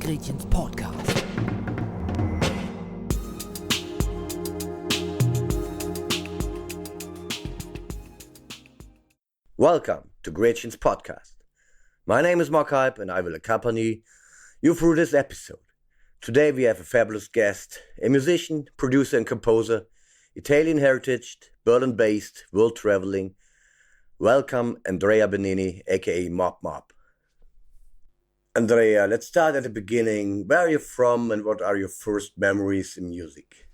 Gretchen'S Podcast. Welcome to Gretchen'S Podcast. My name is Marc Hype and I will accompany you through this episode. Today we have a fabulous guest, a musician, producer and composer, Italian heritage, Berlin-based, world-traveling. Welcome Andrea Benini, aka Mop Mop. Andrea, let's start at the beginning. Where are you from and what are your first memories in music?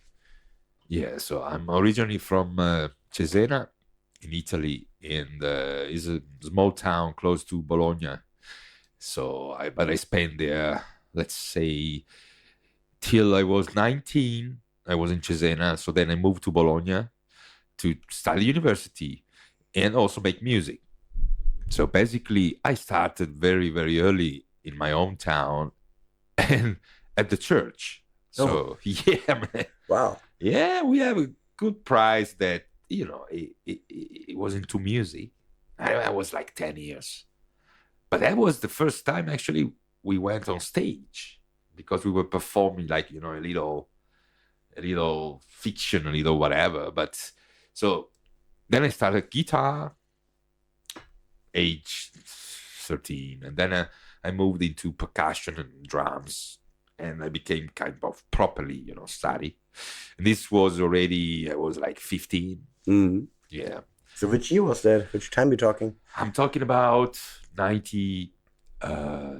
Yeah, so I'm originally from Cesena in Italy, and it's a small town close to Bologna. But I spent there, let's say, till I was 19. I was in Cesena, so then I moved to Bologna to study university and also make music. So basically, I started very, very early in my hometown and at the church. So, yeah, man. Wow. Yeah, we have a good prize that, it was into music. I was like 10 years. But that was the first time, actually, we went on stage because we were performing like, a little fiction, a little whatever. But so then I started guitar, age 13. And then I moved into percussion and drums. And I became kind of properly, study. And this was already, I was like 15. Mm-hmm. Yeah. So which year was that? Which time are you talking? I'm talking about 90. 90.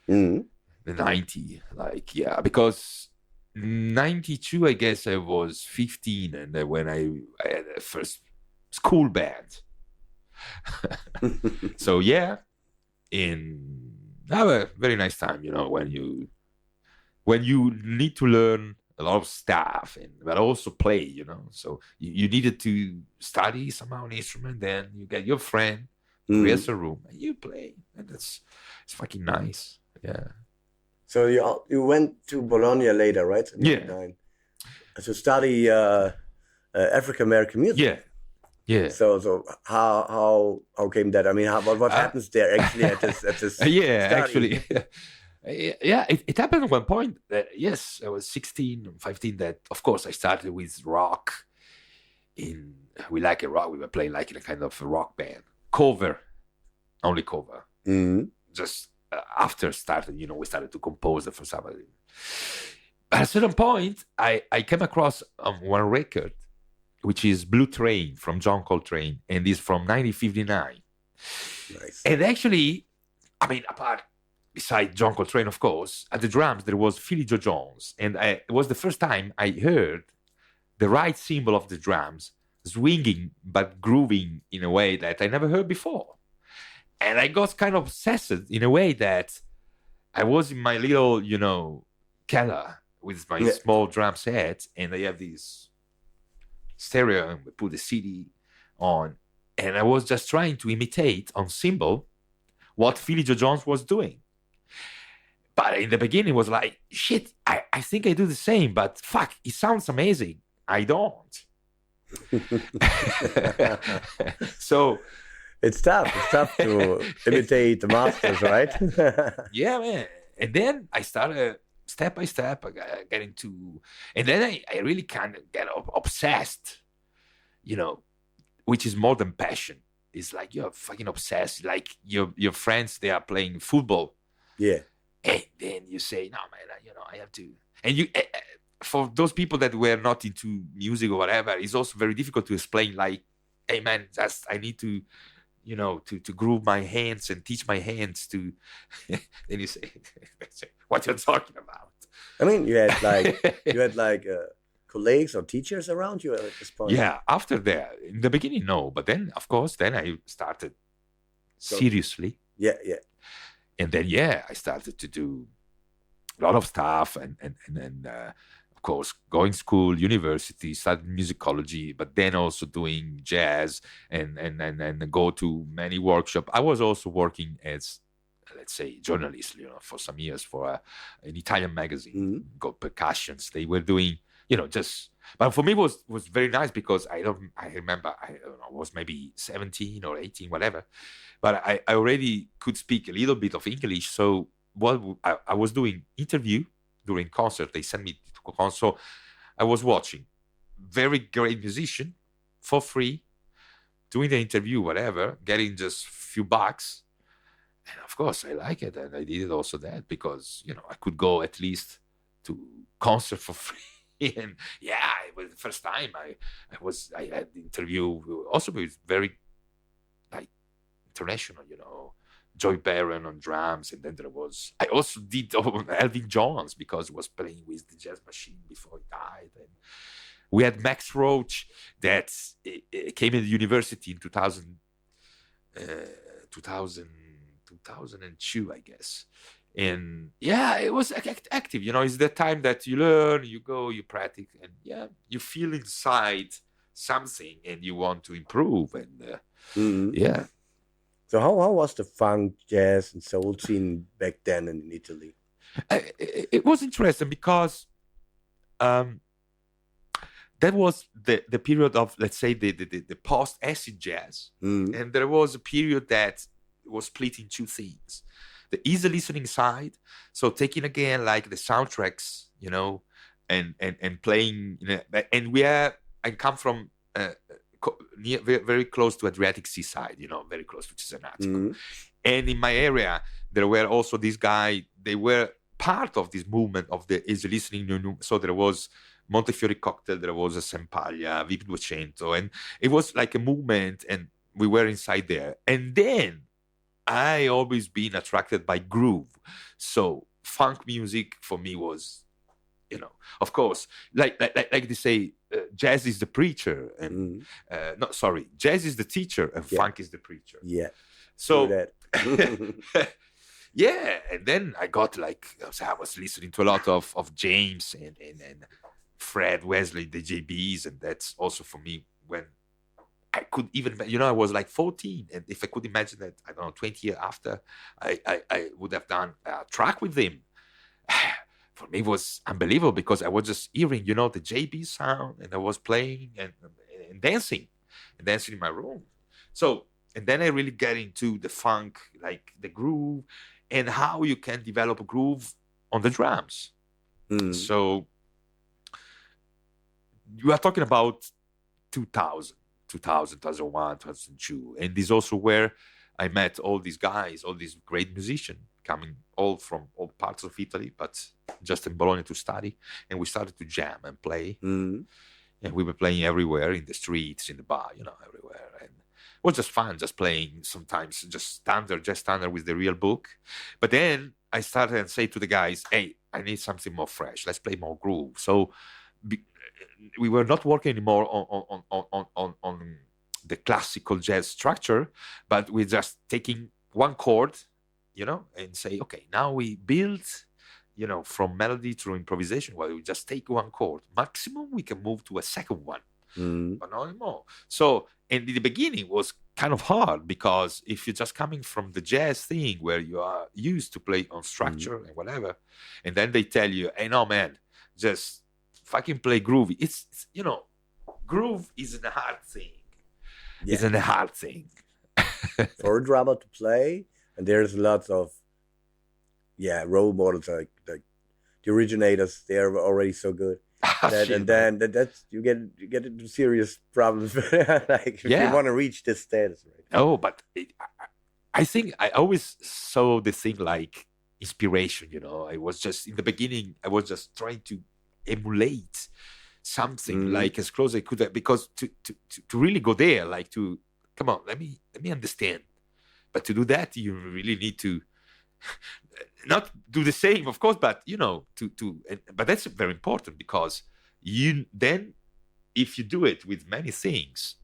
Mm-hmm. The 90, because 92, I guess I was 15, and then when I had the first school band. So yeah, I have a very nice time, when you need to learn a lot of stuff but also play, So you needed to study somehow an instrument, then you get your friend, creates a room, and you play, and it's fucking nice. Yeah. So you went to Bologna later, right? In Yeah. 99. To study African American music. Yeah. Yeah. So how came that? I mean, what happens there actually at this yeah, study? actually. Yeah, it happened at one point that, yes, I was 16, 15, that, of course, I started with rock. We like a rock. We were playing like in a kind of a rock band. Only cover. Mm-hmm. Just after started, we started to compose it for somebody. But at a certain point, I came across one record, which is Blue Train from John Coltrane, and it's from 1959. Nice. And actually, beside John Coltrane, of course, at the drums, there was Philly Joe Jones. And it was the first time I heard the right cymbal of the drums swinging but grooving in a way that I never heard before. And I got kind of obsessed in a way that I was in my little, keller with my small drum set, and I have this stereo, and we put the CD on, and I was just trying to imitate on cymbal what Philly Joe Jones was doing. But in the beginning, it was like, shit, I think I do the same, but fuck, it sounds amazing. I don't. So it's tough to imitate the masters, right? Yeah, man. And then I started step by step getting to, and then I really kind of get obsessed, which is more than passion. It's like you're fucking obsessed. Like your friends, they are playing football. Yeah. And then you say, no, man, I have to. And you, for those people that were not into music or whatever, it's also very difficult to explain, like, hey, man, I need to, to groove my hands and teach my hands to. Then you say, what you're talking about. I mean, you had like colleagues or teachers around you at this point. Yeah, after that, in the beginning, no. But then, of course, I started seriously. Yeah. And then, I started to do a lot of stuff and of course, going to school, university, studied musicology, but then also doing jazz and go to many workshops. I was also working as, let's say, journalist, for some years for an Italian magazine called Percussions. They were doing just. But for me, it was very nice because I remember I don't know, was maybe 17 or 18, whatever. But I already could speak a little bit of English. So I was doing interview during concert. They sent me to a concert. So I was watching very great musician for free, doing the interview, whatever, getting just a few bucks. And of course, I like it. And I did it also that because, I could go at least to concert for free. And yeah, it was the first time I had the interview also with very like international, Joy Barron on drums, and then I also did Elvin Jones because he was playing with the jazz machine before he died. And we had Max Roach that came in the university in 2002, I guess. And yeah, it was active. It's the time that you learn, you go, you practice, and yeah, you feel inside something and you want to improve. And yeah. So how was the funk, jazz, and soul scene back then in Italy? It was interesting because that was the period of, let's say, the post-acid jazz. And there was a period that was split in two things. The easy listening side, so taking again like the soundtracks, and playing. And I come from very close to Adriatic Seaside, very close to Cesenatico. And in my area, there were also these guys. They were part of this movement of the easy listening. So there was Montefiore Cocktail, there was a Sempaglia, VIP 200, and it was like a movement, and we were inside there. And then I always been attracted by groove. So funk music for me was, of course, like they say, jazz is the preacher, and jazz is the teacher, and funk is the preacher. Yeah. So yeah, and then I got I was listening to a lot of James and Fred Wesley, the JBs, and that's also for me when I could even, I was like 14, and if I could imagine that, I don't know, 20 years after, I would have done a track with them. For me, it was unbelievable because I was just hearing, the JB sound, and I was playing and dancing in my room. So, and then I really get into the funk, like the groove, and how you can develop a groove on the drums. So, you are talking about 2000, 2001, 2002. And this is also where I met all these guys, all these great musicians coming all from all parts of Italy, but just in Bologna to study. And we started to jam and play. And we were playing everywhere, in the streets, in the bar, everywhere. And it was just fun, just playing sometimes just standard with the real book. But then I started and say to the guys, hey, I need something more fresh. Let's play more groove. So we were not working anymore on the classical jazz structure, but we're just taking one chord, and say, okay, now we build, from melody to improvisation. Well, we just take one chord. Maximum, we can move to a second one, but not anymore. So, and in the beginning was kind of hard because if you're just coming from the jazz thing where you are used to play on structure and whatever, and then they tell you, hey, no, man, just fucking play groovy. It's groove isn't a hard thing. Yeah. Isn't a hard thing. For a drummer to play, and there's lots of role models like the originators. They're already so good. And then that's you get into serious problems. Like if you want to reach this status, right? Oh, but I think I always saw the thing like inspiration. I was just in the beginning. I was just trying to emulate something like as close as I could, because to really go there, like to come on, let me understand. But to do that, you really need to not do the same, of course, but but that's very important because then if you do it with many things,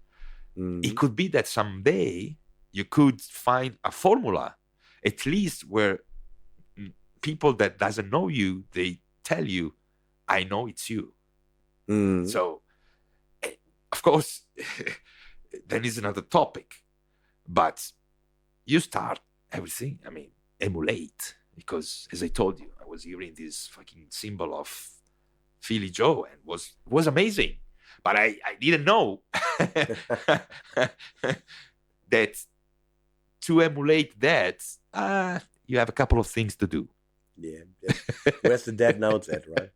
it could be that someday you could find a formula, at least where people that doesn't know you, they tell you, I know it's you. So, of course, then is another topic. But you start everything, emulate. Because, as I told you, I was hearing this fucking symbol of Philly Joe, and was amazing. But I didn't know that to emulate that, you have a couple of things to do. Yeah. Where's the dead notes at, right?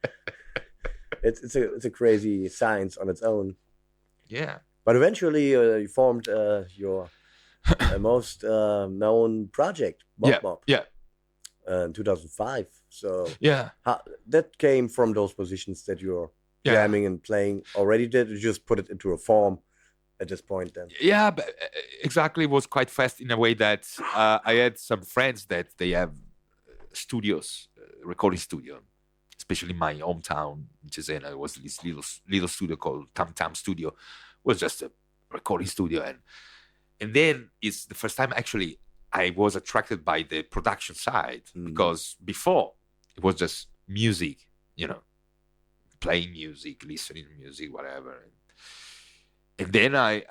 It's a crazy science on its own. Yeah. But eventually you formed your most known project, Mop Mop, in 2005. So that came from those positions that you're jamming and playing already. Did you just put it into a form at this point then? Yeah, but exactly. It was quite fast in a way that I had some friends that they have studios, recording studio, especially in my hometown, Cesena. It was this little studio called Tam Tam Studio. It was just a recording studio, and then it's the first time actually I was attracted by the production side, because before it was just music, playing music, listening to music, whatever. And then I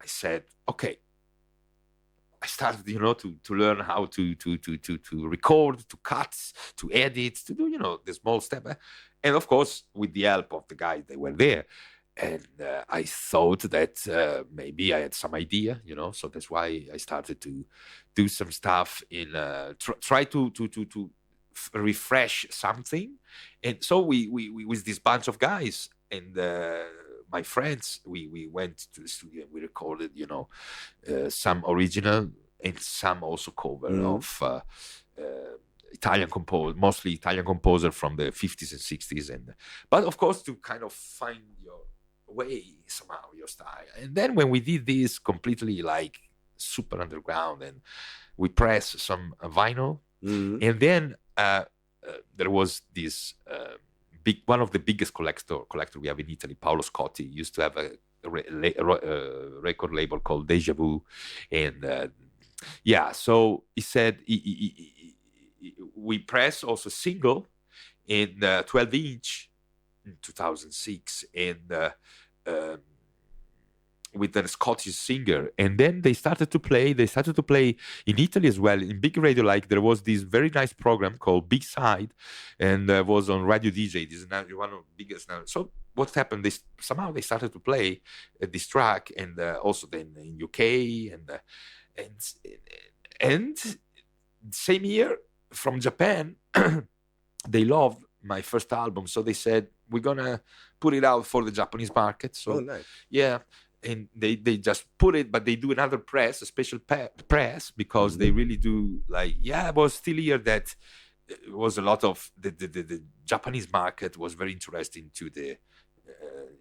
said, okay. I started, to learn how to record, to cut, to edit, to do, the small step. And of course, with the help of the guys that were there. And I thought that maybe I had some idea, so that's why I started to do some stuff in, try to refresh something. And so we with this bunch of guys and my friends, we went to the studio and we recorded, some original and some also cover of mostly Italian composer from the 50s and 60s. But of course, to kind of find your way somehow, your style. And then when we did this completely like super underground, and we pressed some vinyl, and then there was this one of the biggest collector we have in Italy, Paolo Scotti, used to have a record label called Deja Vu, and so he said we pressed also single in 12-inch in 2006, and with a Scottish singer. And then they started to play in Italy as well, in big radio. Like there was this very nice program called Seit, and was on Radio DJ. This is now one of the biggest now. So what happened? They started to play this track, and also then in UK, and same year from Japan, they loved my first album, so they said we're gonna put it out for the Japanese market. So nice. Yeah. And they just put it, but they do another press, a special press, because they really do it was still here that it was a lot of the Japanese market was very interesting to the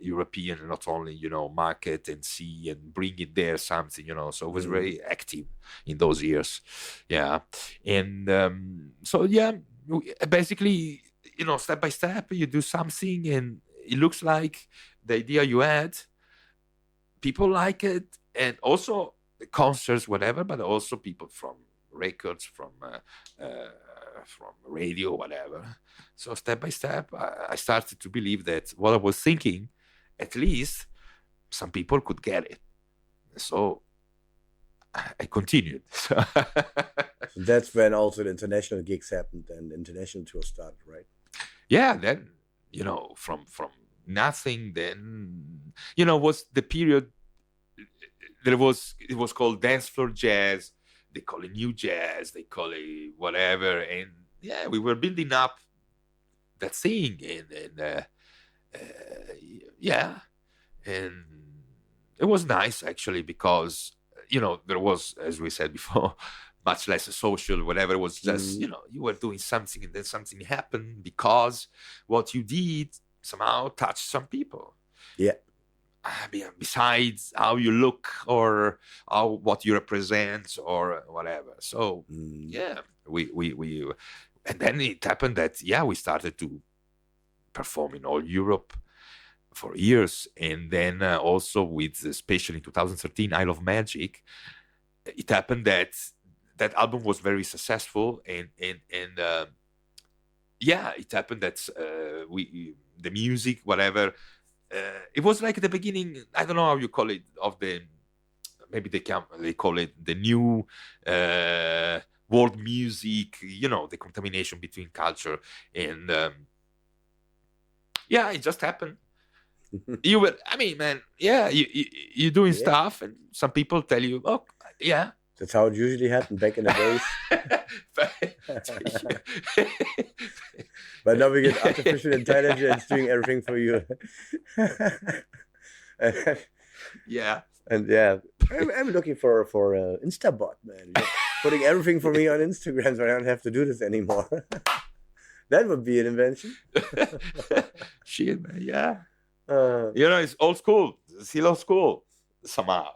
European, not only, market and see and bring it there something, so it was very active in those years. Yeah. And basically, step by step, you do something and it looks like the idea you had, people like it, and also concerts, whatever, but also people from records, from radio, whatever. So step by step, I started to believe that what I was thinking, at least some people could get it. So I continued. That's when also the international gigs happened and international tours started, right? Yeah, then, from nothing, then, was the period it was called dance floor jazz. They call it new jazz, they call it whatever. And we were building up that thing, and and it was nice actually, because there was, as we said before, much less social, whatever. It was just you were doing something and then something happened because what you did somehow touched some people. Yeah. Besides how you look or what you represent or whatever. So we and then it happened that we started to perform in all Europe for years, and then also with, especially in 2013, I Love Magic, it happened that album was very successful, and it happened that the music, whatever. It was like the beginning, I don't know how you call it, of the, maybe they call it the new world music, the contamination between culture and it just happened. You were, man, you're doing stuff, and some people tell you, oh, yeah. That's how it usually happened back in the days. But now we get artificial intelligence doing everything for you. Yeah. And I'm looking for Instabot, man. You're putting everything for me on Instagram, so I don't have to do this anymore. That would be an invention. Shit, man, yeah. It's old school. Still old school, somehow.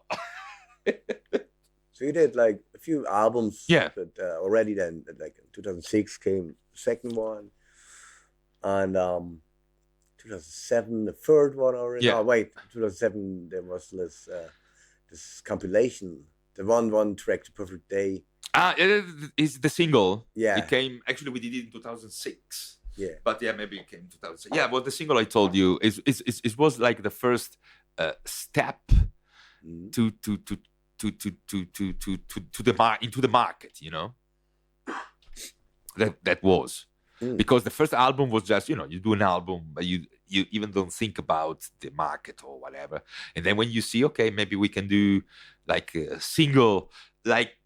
So you did like a few albums. Yeah. But already then, like in 2006 came the second one. And 2007, the third one already. Yeah. Oh, wait, 2007, there was this compilation. The one track, The Perfect Day. It is the single. Yeah. It came, actually, we did it in 2006. Yeah. But maybe it came in 2006. Yeah, well, the single I told you, it was like the first step to into the market, That was. Because the first album was just, you do an album, but you even don't think about the market or whatever. And then when you see, okay, maybe we can do like a single, like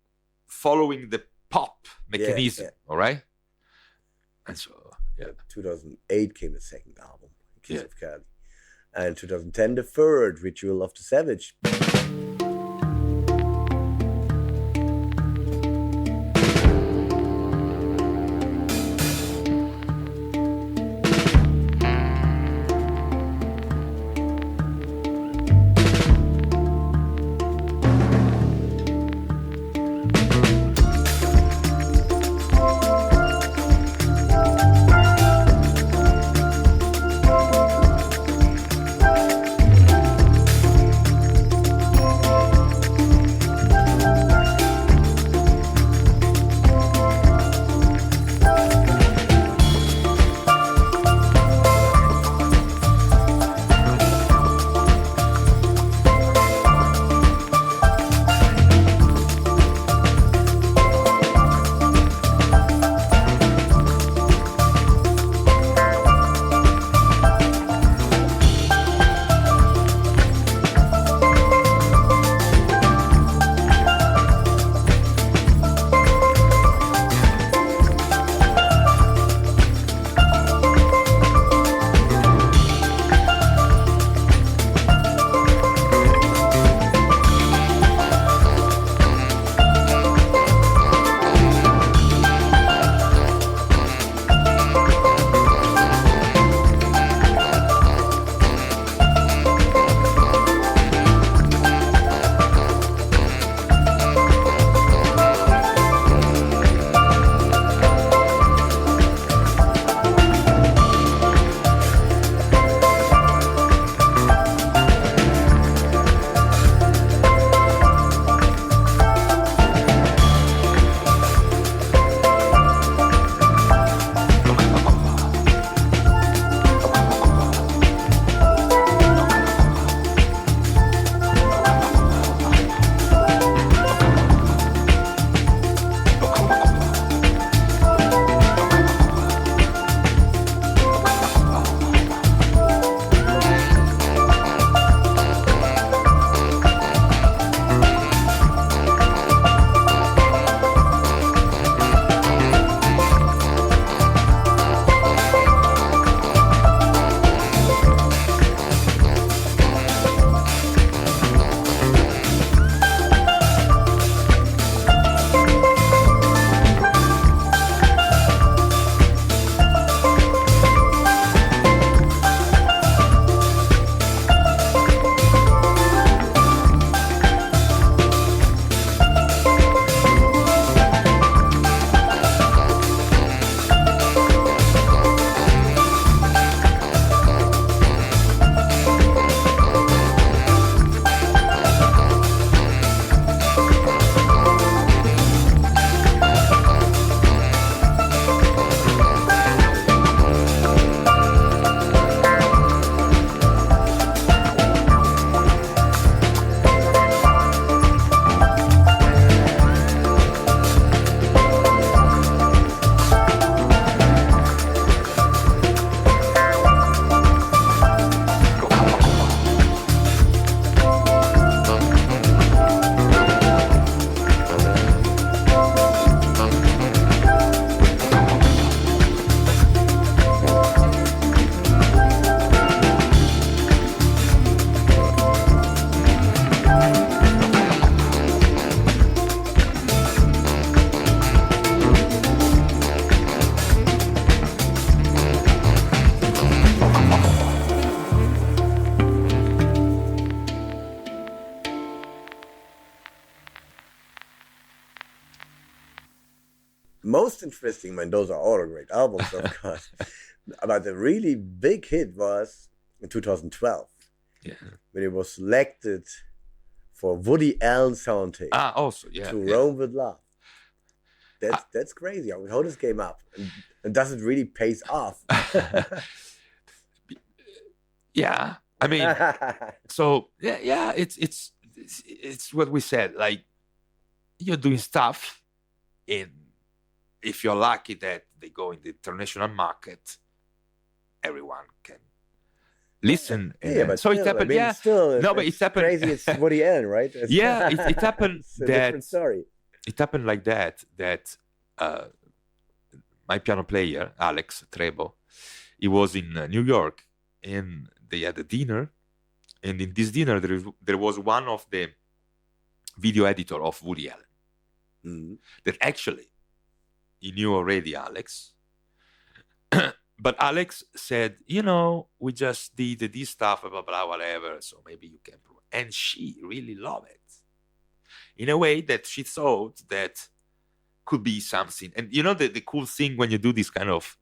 following the pop mechanism, all right? And so, 2008 came the second album, Kiss of Cali. And 2010, the third, Ritual of the Savage. most interesting, man, those are all great albums, of course. But the really big hit was in 2012. Yeah. When it was selected for Woody Allen soundtrack. Also, yeah. To Rome with Love. That's crazy. I mean, how this came up. And does it really pays off? Yeah. I mean, so yeah, it's what we said. Like, you're doing stuff, and if you're lucky that they go in the international market, everyone can listen. Yeah, but so still, it happened. I mean, still, no, but it happened. Crazy. It's Woody Allen, right? Yeah, it happened. It's a different story. It happened like that. My piano player Alex Trebo, he was in New York, and they had a dinner. And in this dinner, there was one of the video editor of Woody Allen that actually he knew already Alex. But Alex said, we just did this stuff, blah, blah, whatever, so maybe you can prove. And she really loved it in a way that she thought that could be something. And the cool thing when you do this kind of,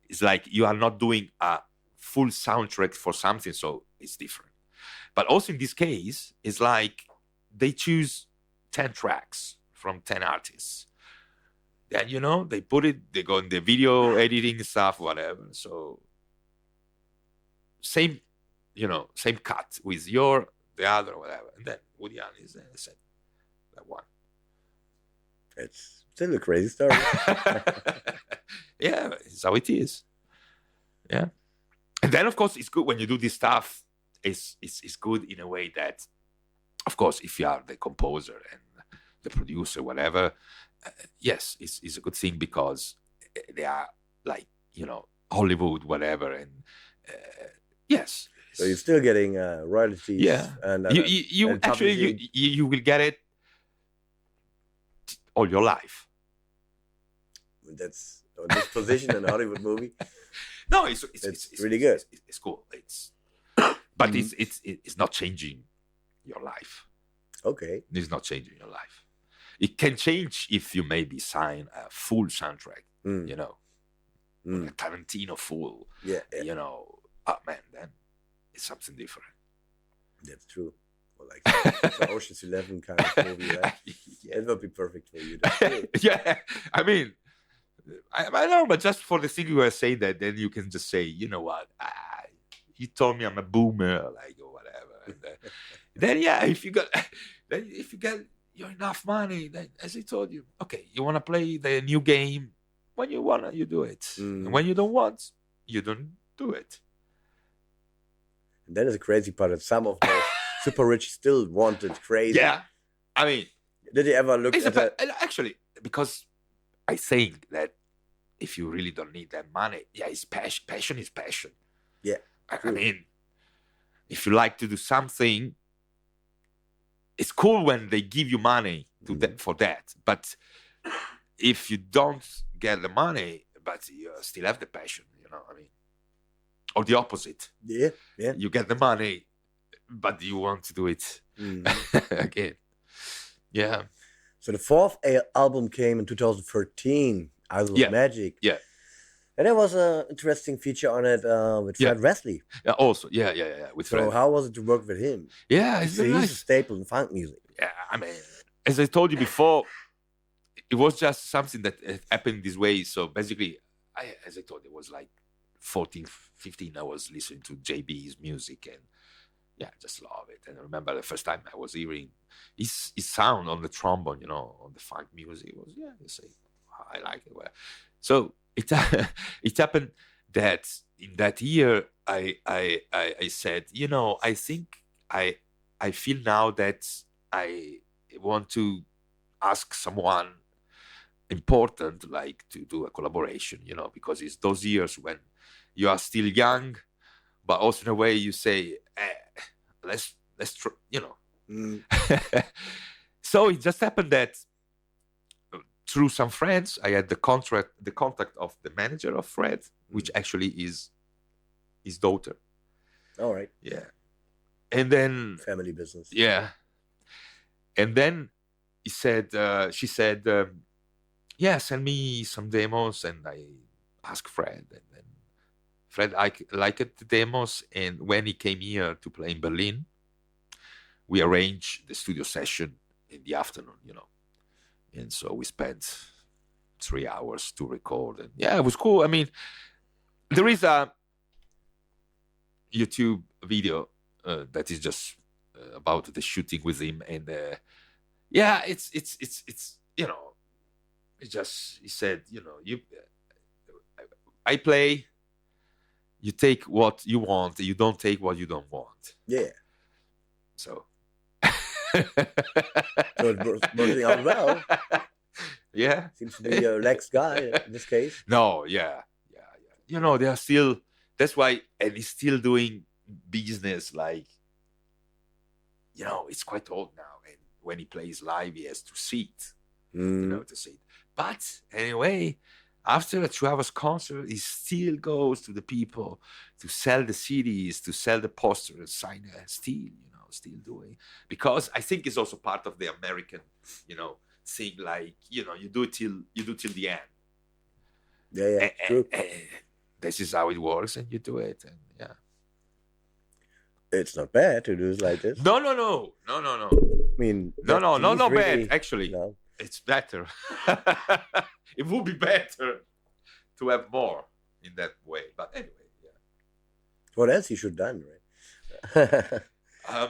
it's like you are not doing a full soundtrack for something, so it's different. But also in this case, it's like they choose 10 tracks from 10 artists. Then, they put it, they go in the video editing stuff, whatever. So same cut with the other, whatever. And then Woody Allen is there, said that one. It's still a crazy story. Yeah, it's how it is. Yeah. And then, of course, it's good when you do this stuff. It's good in a way that, of course, if you are the composer and the producer, whatever, yes, it's a good thing because they are like, Hollywood, whatever. And yes. So you're still getting royalties. Yeah. And you and actually, you will get it all your life. That's this position in a Hollywood movie. No, it's really good. It's cool. But it's not changing your life. Okay. It's not changing your life. It can change if you maybe sign a full soundtrack, a Tarantino full. Yeah. Oh man, then it's something different. That's true. Well, like it's an Ocean's 11 kind of movie, right? Yeah. It would be perfect for you. Yeah, I mean, I know, but just for the thing you were saying that, then you can just say, you know what, you told me I'm a boomer, like, or whatever. And then yeah, if you get your enough money, then as I told you, okay, you want to play the new game. When you want to, you do it. And when you don't want, you don't do it. And that is a crazy part that some of those super rich still want it crazy. Yeah, I mean, did you ever look at actually, because I think that if you really don't need that money, yeah, it's passion. Passion is passion. Yeah. I mean, if you like to do something, it's cool when they give you money for that. But if you don't get the money, but you still have the passion, I mean, or the opposite. Yeah. You get the money, but you want to do it again. Yeah. So the fourth album came in 2013, Eyes of Magic. Yeah. And there was an interesting feature on it with Fred Wesley. Yeah, also. Yeah. With Fred. So how was it to work with him? Yeah, it's very nice. He's a staple in funk music. Yeah, I mean, as I told you before, it was just something that happened this way. So basically, as I told you, it was like 14, 15 hours listening to JB's music and yeah, just love it. And I remember the first time I was hearing his sound on the trombone, on the funk music. It was, you say, I like it. Well, so it happened that in that year, I said, I think I feel now that I want to ask someone important, like to do a collaboration, because it's those years when you are still young, but also in a way you say, let's try, So it just happened that through some friends, I had the contact of the manager of Fred, which actually is his daughter. All right. Yeah. And then family business. Yeah. And then she said, send me some demos, and I asked Fred, and then Fred liked the demos, and when he came here to play in Berlin, we arranged the studio session in the afternoon, and so we spent 3 hours to record, and it was cool. I mean, there is a YouTube video that is just about the shooting with him, and it's it's he said, I play, you take what you want, you don't take what you don't want. Yeah. So So it's working out well. Yeah. Seems to be a relaxed guy in this case. No, yeah. They are still, that's why, and he's still doing business, like, it's quite old now. And when he plays live, he has to sit, to sit. But anyway, after a 2 hours concert, he still goes to the people to sell the CDs, to sell the posters, sign still doing. Because I think it's also part of the American, thing, like, you do till the end. Yeah, true. This is how it works, and you do it, and yeah. It's not bad to do it like this. No. I mean, not really, bad. Actually, it's better. It would be better to have more in that way. But anyway, yeah. What else he should done, right?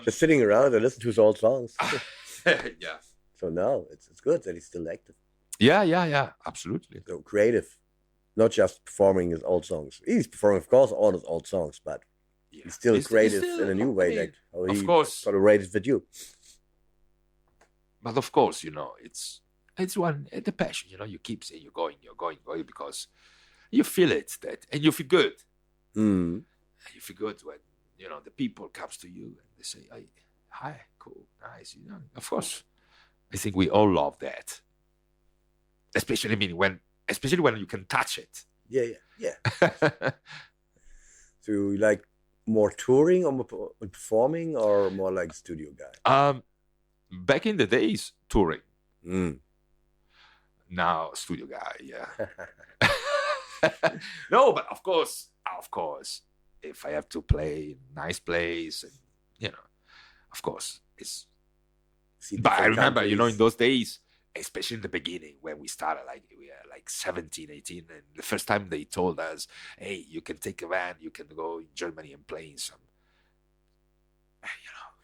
Just sitting around and listen to his old songs. Yeah. So no, it's good that he's still active. Yeah, absolutely. So creative, not just performing his old songs. He's performing, of course, all his old songs, but he's still creative in a new way, like how he collaborated with you. But of course, it's the passion. You keep saying you're going because you feel it, and you feel good. Mm. You feel good when the people comes to you and they say, "Hi, cool, nice." Of course, I think we all love that. Especially when you can touch it. Yeah. So you like more touring or more performing, or more like studio guy? Back in the days, touring. Mm. Now, studio guy. Yeah. No, but of course, if I have to play nice place, and of course, it's. But I remember, in those days, especially in the beginning when we started, like we were like 17, 18, and the first time they told us, "Hey, you can take a van, you can go in Germany and play in some."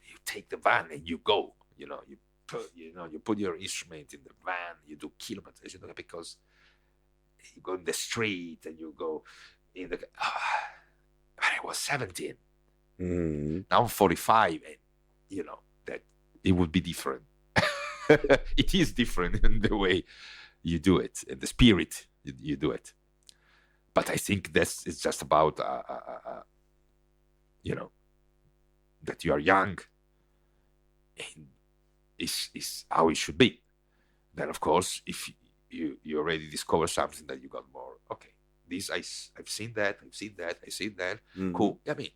You take the van and you go. You put your instrument in the van, you do kilometers, because you go in the street and you go in the. I was 17. Mm-hmm. Now I'm 45, and that it would be different. It is different in the way you do it, in the spirit you do it. But I think it's just about that you are young, and is how it should be. Then of course, if you already discover something that you got more, okay, this I've seen that, Mm-hmm. Cool. I mean,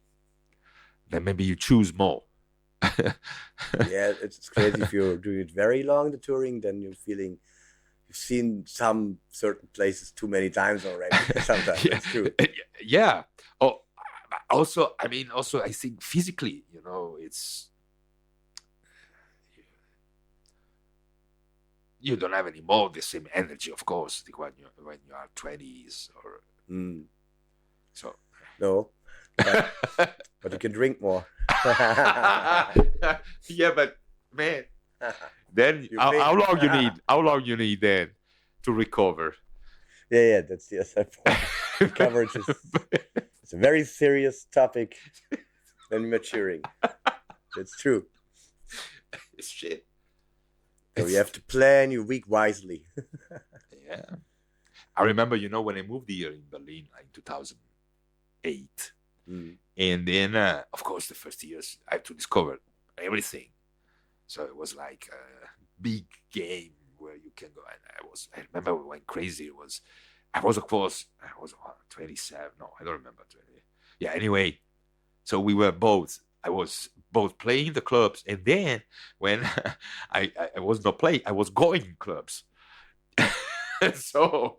then maybe you choose more. Yeah, it's crazy. If you're doing it very long, the touring, then you're feeling you've seen some certain places too many times already. Sometimes that's true. Yeah. Oh, also, I think physically, it's you don't have any more the same energy, of course, like when you are 20s or so. No, but you can drink more. Yeah, but man, then how long you need then to recover? Yeah, that's the other point. Coverage it's a very serious topic when maturing. That's true. It's shit. So you have to plan your week wisely. Yeah. I remember, when I moved here in Berlin in 2008. And then, of course, the first years I had to discover everything. So it was like a big game where you can go. And I remember we went crazy. I was 27. No, I don't remember 20. Yeah, anyway. So I was both playing the clubs, and then when I was not playing, I was going in clubs. So,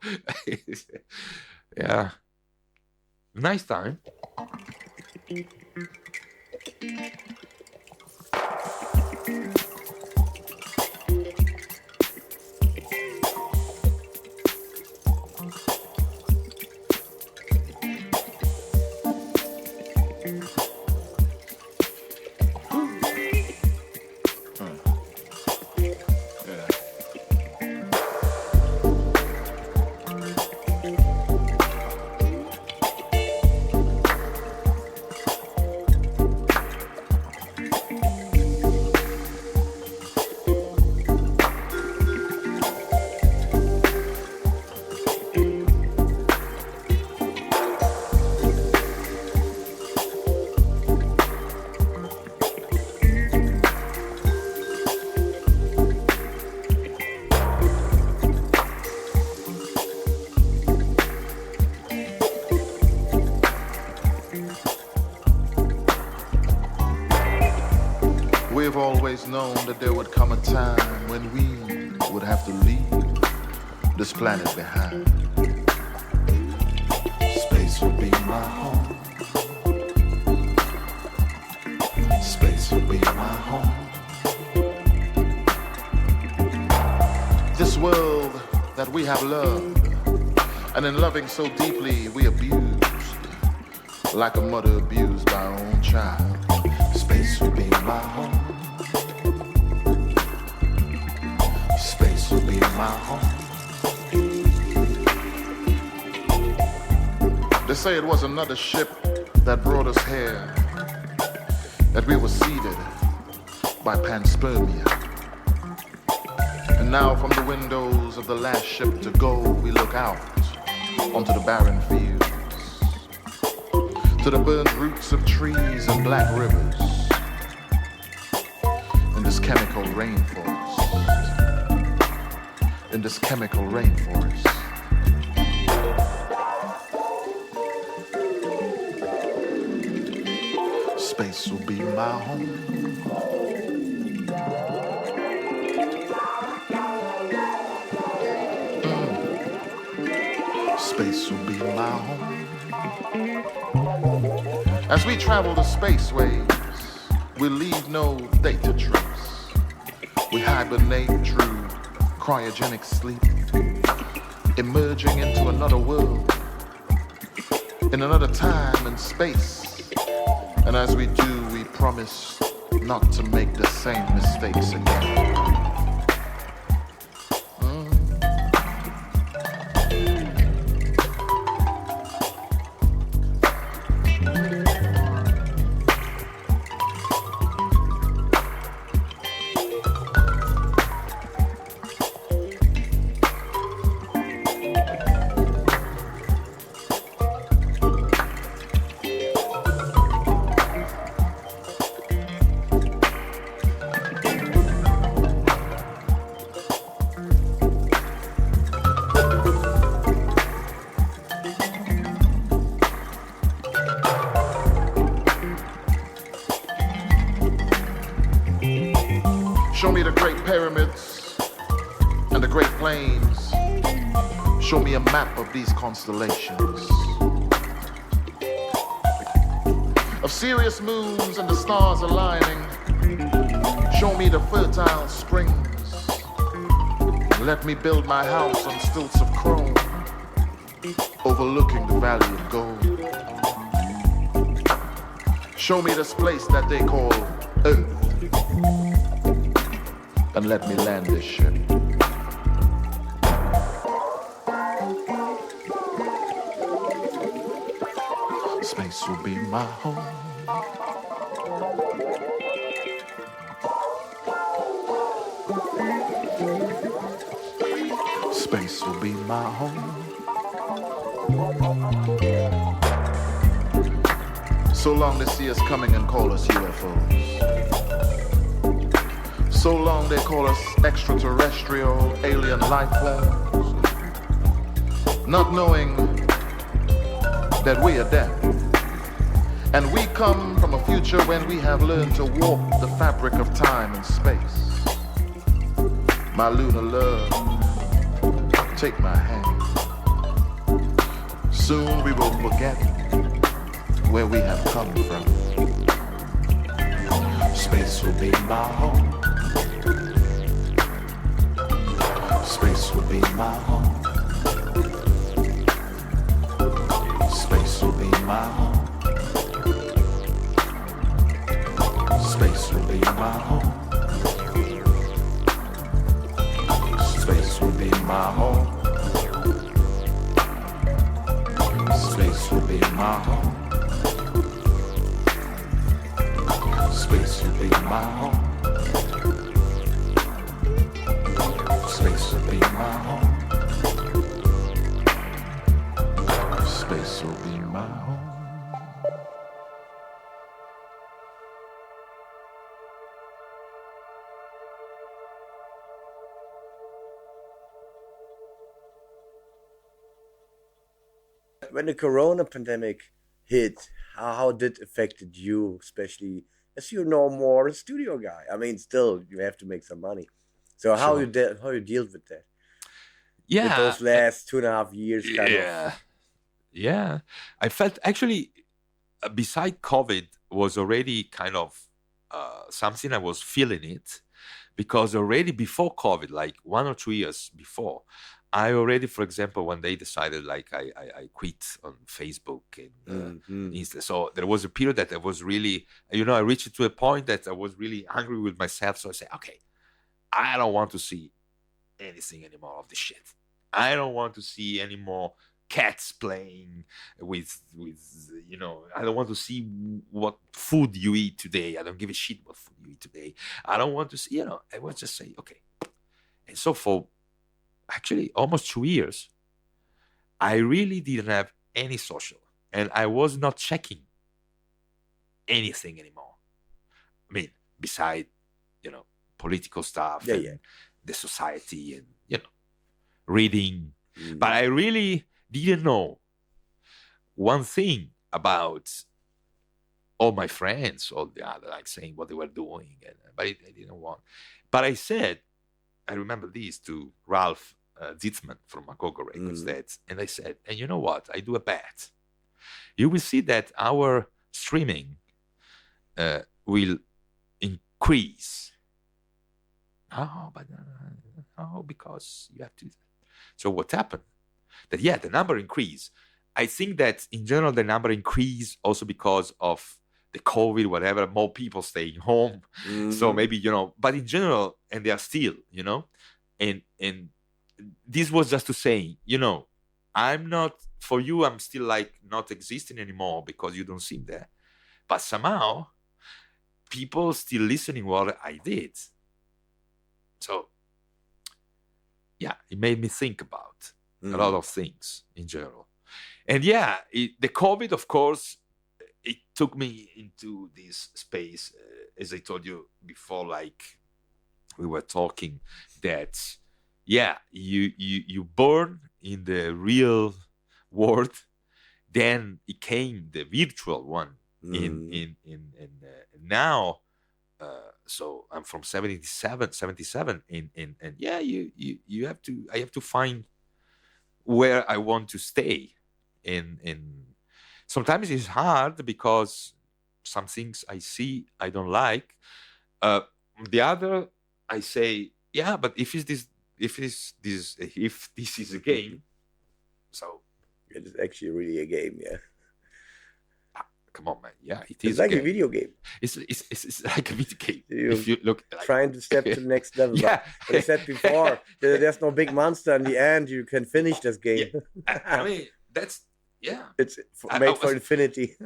yeah, nice time. We've always known that there would come a time when we would have to leave this planet behind. Space will be my home. Space will be my home. This world that we have loved, and in loving so deeply we abused, like a mother abused by her own child. Space will be my home. Space will be my home. They say it was another ship that brought us here, that we were seeded by panspermia. And now from the windows of the last ship to go, we look out onto the barren fields, to the burned roots of trees and black rivers, in this chemical rainforest, in this chemical rainforest. Space will be my home. Space will be my home. As we travel the spaceways, we leave no data trace. We hibernate through cryogenic sleep, emerging into another world, in another time and space. And as we do, we promise not to make the same mistakes again. Show me the great pyramids and the great plains. Show me a map of these constellations, of Sirius moons and the stars aligning. Show me the fertile springs. Let me build my house on stilts of chrome, overlooking the valley of gold. Show me this place that they call Earth, and let me land this ship. Space will be my home. Space will be my home. So long they see us coming and call us UFOs. So long they call us extraterrestrial alien life forms, not knowing that we are dead. And we come from a future when we have learned to walk the fabric of time and space. My lunar love, take my hand. Soon we will forget where we have come from. Space will be my home. Space will be my home. Space will be my home. Space will be my home. Space will be my home. Space will be my home. Space will be my home. Space will be my home. Space will be my home. When the corona pandemic hit, how did it affected you, especially as you're no more a studio guy? I mean, still you have to make some money. So how you dealt with that? Yeah, with those last 2.5 years, kind of. Yeah. I felt actually, beside COVID, was already kind of something I was feeling it, because already before COVID, like 1 or 2 years before, I already, for example, one day decided like I quit on Facebook and Insta. So there was a period that I was really, I reached to a point that I was really angry with myself. So I said, okay, I don't want to see anything anymore of this shit. I don't want to see any more cats playing with I don't want to see what food you eat today. I don't give a shit what food you eat today. I don't want to see, I was just say, okay. And so for actually almost 2 years, I really didn't have any social, and I was not checking anything anymore. I mean, beside, political stuff and the society and, reading. But I really didn't know one thing about all my friends, all the other, like saying what they were doing, but I didn't want. But I remember this to Ralph Zitzman from Magogo Records, and I said, and you know what? I do a bet. You will see that our streaming will increase. Oh, but no, because you have to. So what happened? That the number increased. I think that in general the number increased also because of the COVID, whatever, more people staying home. So maybe, but in general, and they are still, and this was just to say, I'm not, for you, I'm still like not existing anymore because you don't seem there. But somehow people still listening what I did. So it made me think about a lot of things in general. And the COVID, of course, it took me into this space, as I told you before, like we were talking, that you born in the real world, then it came the virtual one in now. So I'm from 77, and I have to find where I want to stay. And sometimes it's hard because some things I see I don't like. The other, I say, but if this is a game, so it is actually really a game, Come on, man. It it's is like a a video game. It's like a video game. If you look like, trying to step to the next level. But I said before, there's no big monster in the end. You can finish this game. I mean, that's it's made for infinity.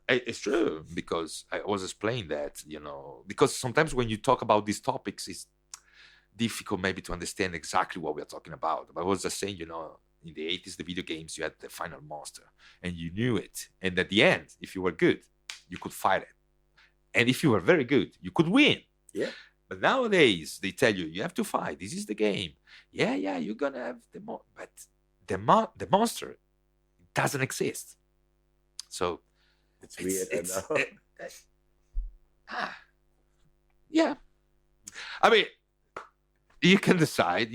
It's true, because I was explaining that, because sometimes when you talk about these topics, it's difficult maybe to understand exactly what we're talking about. But I was just saying, in the 80s, the video games, you had the final monster and you knew it. And at the end, if you were good, you could fight it. And if you were very good, you could win. Yeah. But nowadays, they tell you have to fight. This is the game. You're going to have but the monster doesn't exist. So it's weird. I mean, You can decide.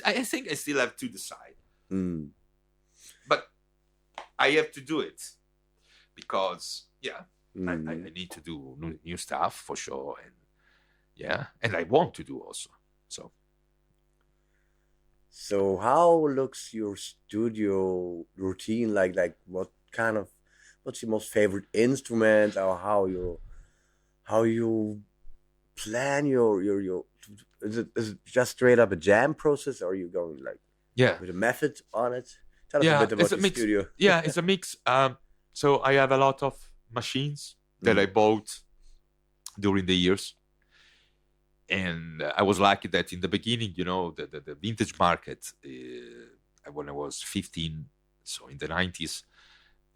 I think I still have to decide, but I have to do it because I need to do new stuff for sure, and I want to do also. So how looks your studio routine like? Like what's your most favorite instrument, or how you plan your is it just straight up a jam process, or are you going like with a method on it? Tell us a bit about your studio. Yeah, it's a mix. So I have a lot of machines that I bought during the years. And I was lucky that in the beginning, the vintage market, when I was 15, so in the 90s,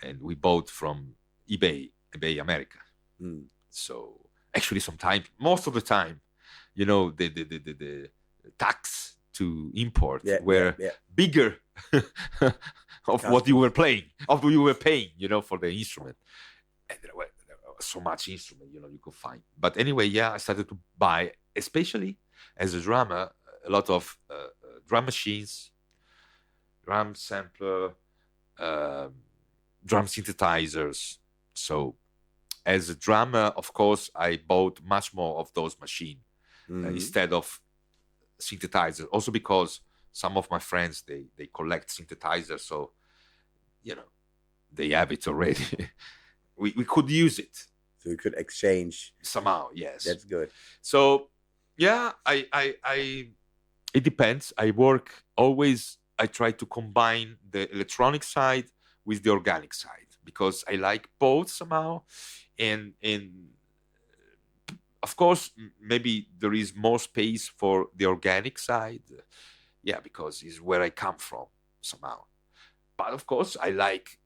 and we bought from eBay America. So actually most of the time, the tax to import were bigger of what you were paying, for the instrument. And there were so much instrument, you could find. But anyway, I started to buy, especially as a drummer, a lot of drum machines, drum sampler, drum synthesizers. So as a drummer, of course, I bought much more of those machines instead of synthesizers. Also because some of my friends, they collect synthesizers, so, they have it already. we could use it. So you could exchange somehow, yes. That's good. So, I it depends. I try to combine the electronic side with the organic side because I like both somehow. And of course, maybe there is more space for the organic side. Because it's where I come from somehow. But of course, I like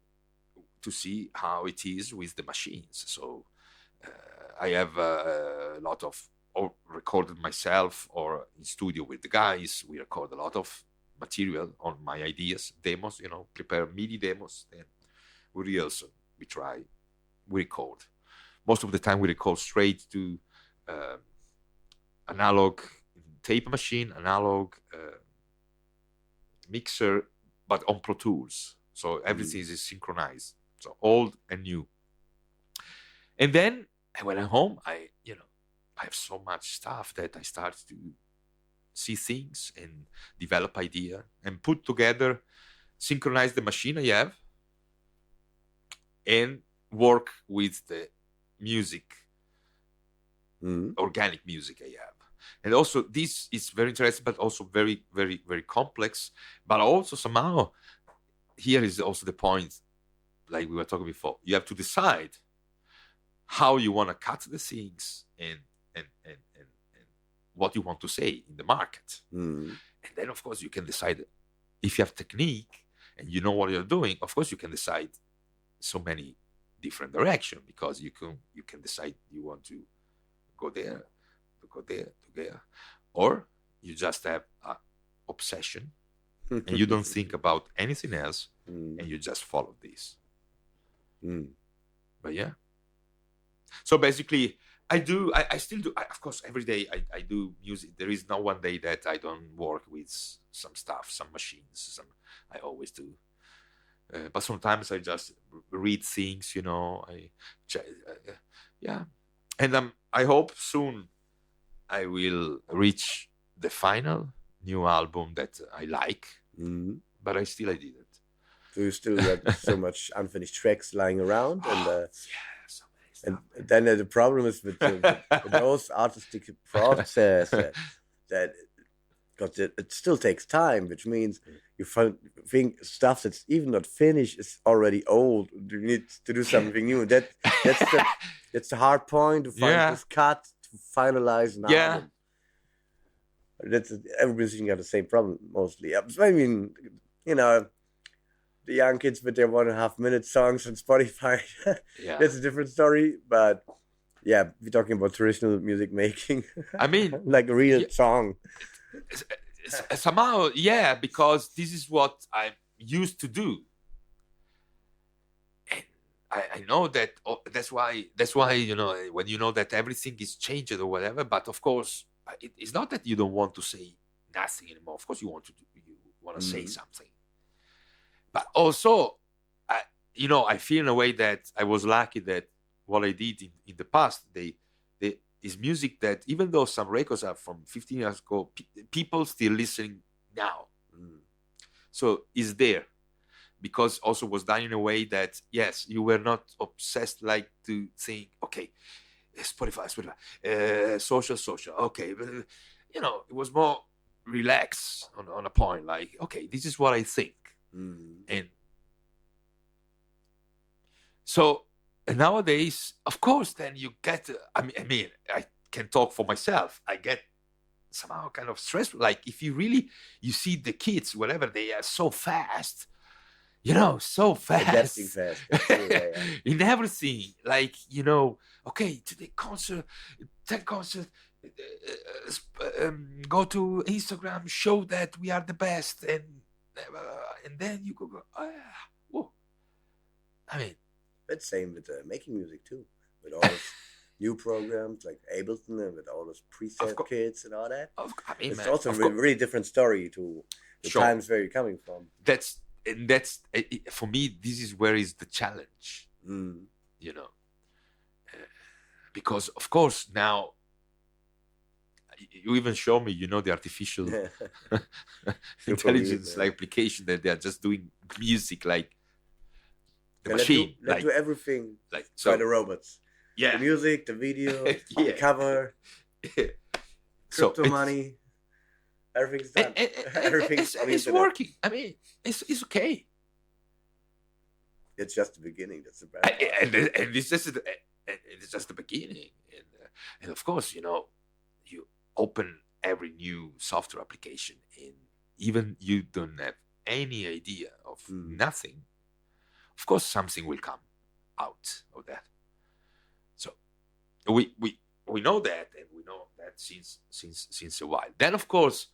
to see how it is with the machines. So I have a lot of recorded myself or in studio with the guys. We record a lot of material on my ideas, demos, prepare MIDI demos. Then we rehearse, we record. Most of the time we record straight to analog tape machine, analog mixer, but on Pro Tools. So everything is synchronized. So old and new. And then when I'm home, I have so much stuff that I start to see things and develop idea and put together, synchronize the machine I have and work with the music, organic music I have. And also this is very interesting, but also very, very, very complex. But also somehow, here is also the point, like we were talking before, you have to decide how you want to cut the things and what you want to say in the market. And then, of course, you can decide if you have technique and you know what you're doing. Of course, you can decide so many different directions because you can decide you want to go there, or you just have an obsession and you don't think about anything else and you just follow this. But so basically I still do. Of course, every day I do music. There is no one day that I don't work with some stuff, some machines. I always do. But sometimes I just read things, And I hope soon I will reach the final new album that I like. But I didn't. So you still got so much unfinished tracks lying around, and then the problem is with those artistic process that because it still takes time, which means you think stuff that's even not finished is already old. You need to do something new. That's the hard point to find this cut to finalize an album. That's every musician got the same problem mostly. I mean, the young kids with their 1.5 minute songs on Spotify. That's a different story. But we're talking about traditional music making. I mean, like a real song. Somehow, because this is what I'm used to do. And I know that that's why when you know that everything is changed or whatever. But of course, it's not that you don't want to say nothing anymore. Of course, you want to say something, but also, I feel in a way that I was lucky that what I did in the past, is music that even though some records are from 15 years ago, people still listening now. So it's there. Because also was done in a way that, yes, you were not obsessed like to think, okay, Spotify, social, okay. But, it was more relaxed on a point, like, okay, this is what I think. And so nowadays, of course, then you get, I mean, I can talk for myself. I get somehow kind of stressful. Like if you see the kids, whatever, they are so fast. So fast. Adapting fast. In everything. Like, okay, to the concert, 10 concert, go to Instagram, show that we are the best, and then you go, whoa. I mean. It's same with making music too. With all those new programs like Ableton and with all those preset kits and all that. It's also a really different story to the times where you're coming from. That's for me, this is where is the challenge, because of course now you even show me, the artificial intelligence like application that they are just doing music like the machine. Let's do everything by the robots. Yeah, the music, the video, the cover, crypto money. Everything's done. It's working. I mean, it's okay. It's just the beginning. That's the bad part. And it's just the beginning. And of course, you open every new software application, and even you don't have any idea of nothing. Of course, something will come out of that. So we know that, and we know that since a while. Then, of course,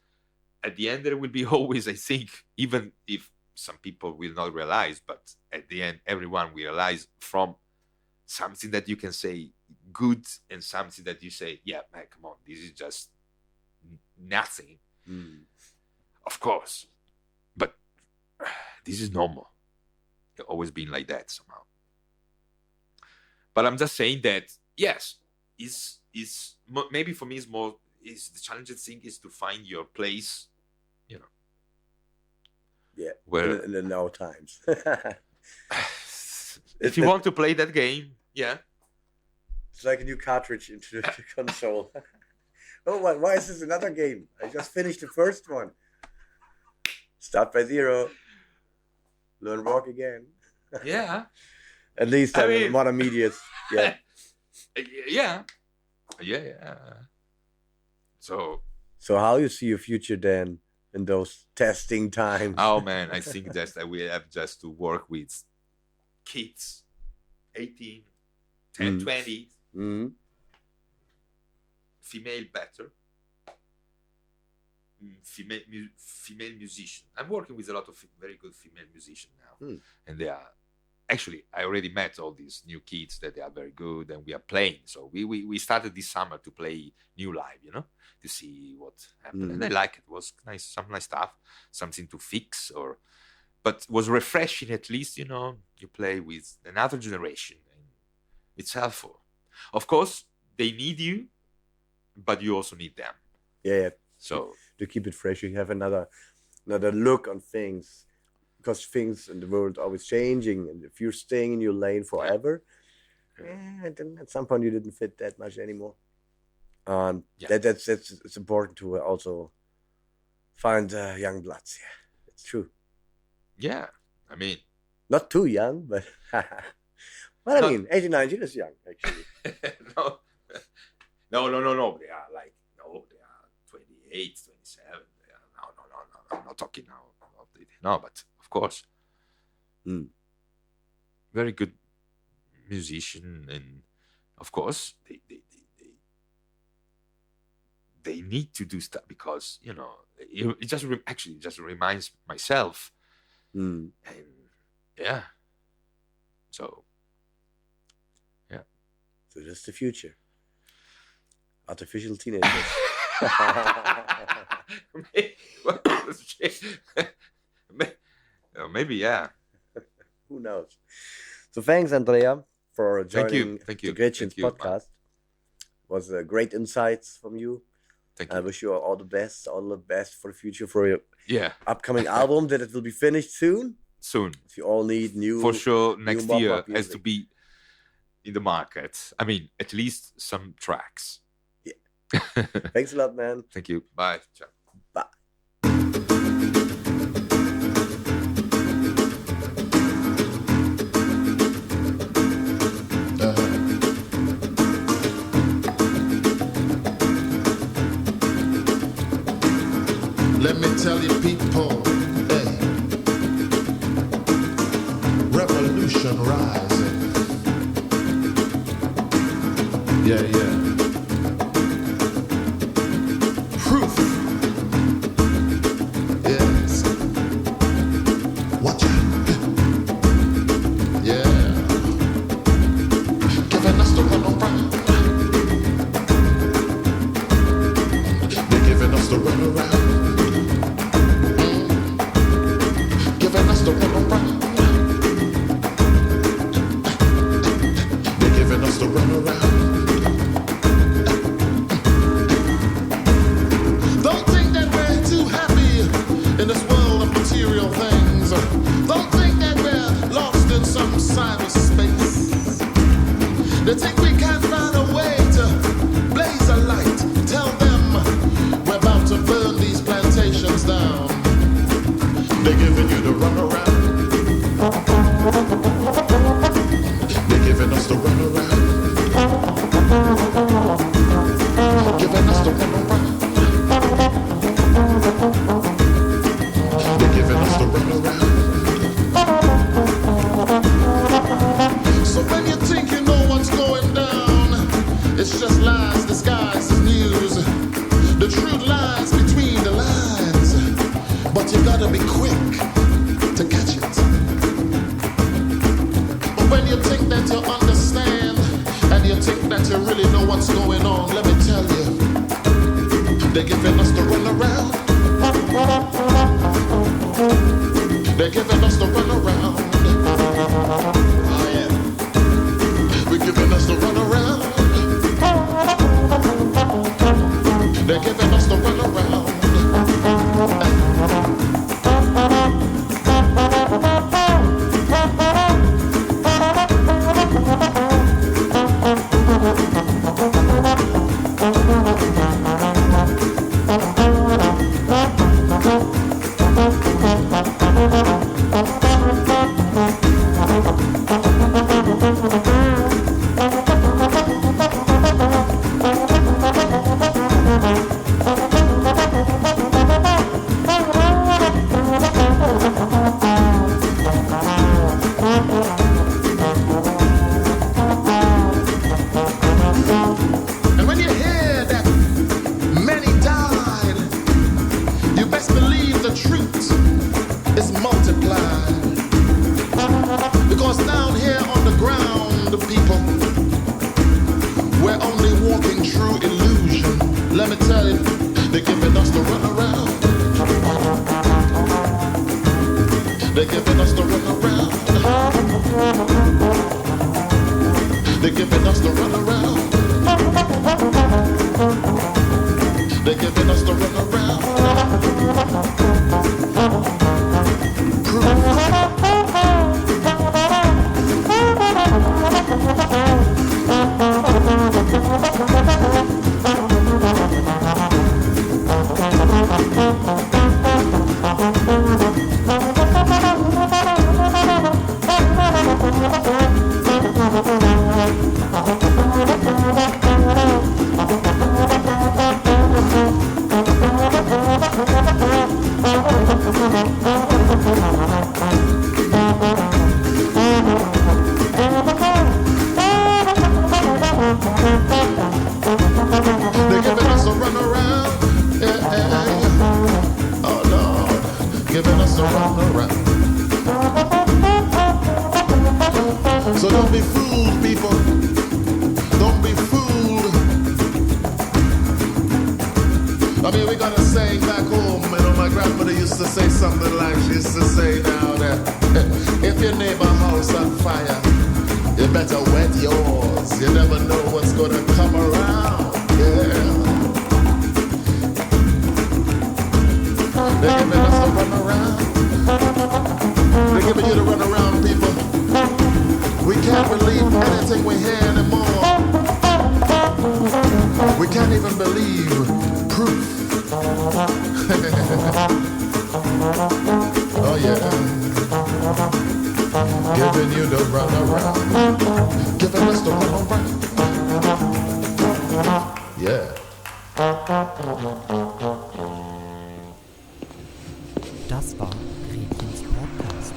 at the end, there will be always, I think, even if some people will not realize, but at the end, everyone will realize from something that you can say good and something that you say, yeah, man, come on, this is just nothing. Of course. But this is normal. It's always been like that somehow. But I'm just saying that, yes, is maybe for me is more, is the challenging thing is to find your place, Yeah, where in the now times. If you want to play that game, yeah. It's like a new cartridge into the console. Oh, why is this another game? I just finished the first one. Start by zero. Learn walk again. Yeah. At least modern medias. Yeah. Yeah. So how you see your future then in those testing times? Oh man, I think that we have just to work with kids, 18, 10, 20, female better, female musician. I'm working with a lot of very good female musicians now, and they are actually, I already met all these new kids that they are very good, and we are playing. So we started this summer to play new live, to see what happened, and I like it. It was nice, some nice stuff, something to fix, but it was refreshing at least. You play with another generation, and it's helpful. Of course, they need you, but you also need them. Yeah. So to keep it fresh, you have another look on things, because things in the world are always changing, and if you're staying in your lane forever, then at some point you didn't fit that much anymore. That's it's important to also find young bloods. Yeah, it's true. Yeah, I mean, not too young, but well, I mean, 18, 19 is young actually. No. They are like, they are 28, 27. No. I'm not talking now. No, but of course, very good musician, and of course they need to do stuff, because it just reminds myself, and so that's the future. Artificial teenagers. Maybe, yeah. Who knows? So thanks, Andrea, for joining Thank you. the Gretchen's Thank you, podcast. It was great insights from you. Thank I you. wish you all the best for the future, for your Yeah, upcoming album, that it will be finished soon. soon. If you all need new... For sure, next Mop year Mop has music. to be in the market. I mean, at least some tracks. Yeah. Thanks a lot, man. Thank you. Bye. Ciao. Bye. Let me tell you, people, hey, revolution rising. Yeah, yeah. Proof. Yes. Watch out. Yeah. Giving us the runaround. They're giving us the runaround. Giving us the runaround. They're giving us the runaround. Don't think that we're too happy in this world of material things. Don't think that we're lost in some cyberspace. They think we can't find a way to blaze a light. Tell them we're about to burn these plantations down. They're giving you the runaround. They're giving us the runaround. Giving us the runaround. They're giving us the runaround. So when you think you know what's going down, it's just lies disguised as news. The truth lies between the lines, but you gotta be quick to catch it. But when you think that you understand, and you think that you really know what's going on, let me tell you, they're giving us the runaround. They're giving us the runaround. Oh yeah. We're giving us the runaround. They're giving us the runaround. And when you hear that many died, you best believe the truth is multiplied. Because down here on the ground, the people, we're only walking through illusion. Let me tell you, they're giving us the runaround. They're giving us the runaround. They're giving us the runaround. They're giving us the runaround. They're giving us a runaround. Yeah, yeah, yeah. Oh Lord, giving us a runaround. So don't be fooled, people. Don't be fooled. kind of saying back home. You know, my grandmother used to say something like, she used to say now that if your neighbor house on fire, you better wet yours. You never know what's gonna come around. Yeah. They're giving us a run around. They're giving you the run around, people. We can't believe anything we hear anymore. We can't even believe proof. Oh yeah. Giving you the run around. Giving us the run around. Yeah. Das war Gretchen's Podcast.